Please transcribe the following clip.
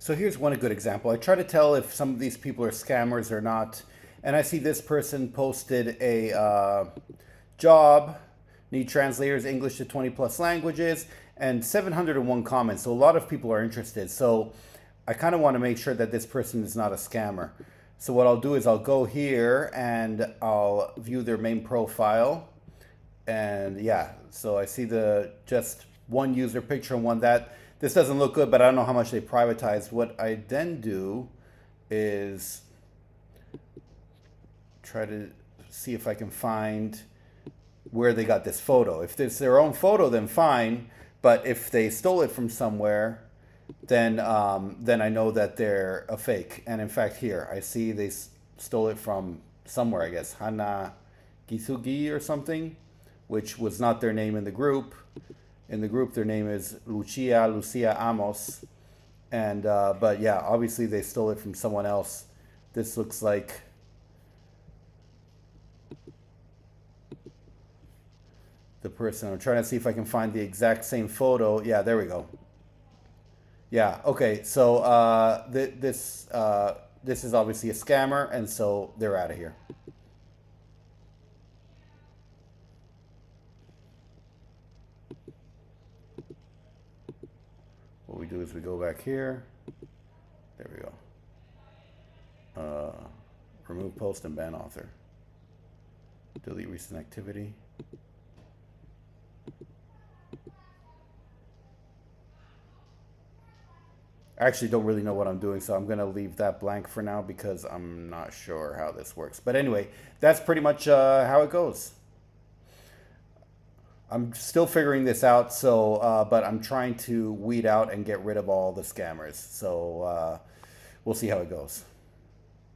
So here's one good example. I try to tell if some of these people are scammers or not. And I see this person posted a job, need translators, English to 20 plus languages, and 701 comments. So a lot of people are interested. So I kind of want to make sure that this person is not a scammer. So what I'll do is I'll go here and I'll view their main profile. And yeah, so I see the just one user picture and one that. This doesn't look good, but I don't know how much they privatized. What I then do is try to see if I can find where they got this photo. If it's their own photo, then fine. But if they stole it from somewhere, then I know that they're a fake. And in fact, here I see they stole it from somewhere. I guess Hana Gisugi or something, which was not their name in the group. In the group, their name is Lucia Amos, and but yeah, obviously they stole it from someone else. This looks like the person. I'm trying to see if I can find the exact same photo. Yeah, there we go. Yeah, okay. So this is obviously a scammer, and so they're out of here. What we do is we go back here. There we go. Remove post and ban author. Delete recent activity. I actually don't really know what I'm doing, so I'm going to leave that blank for now because I'm not sure how this works. But anyway, that's pretty much how it goes. I'm still figuring this out, so but I'm trying to weed out and get rid of all the scammers. So we'll see how it goes.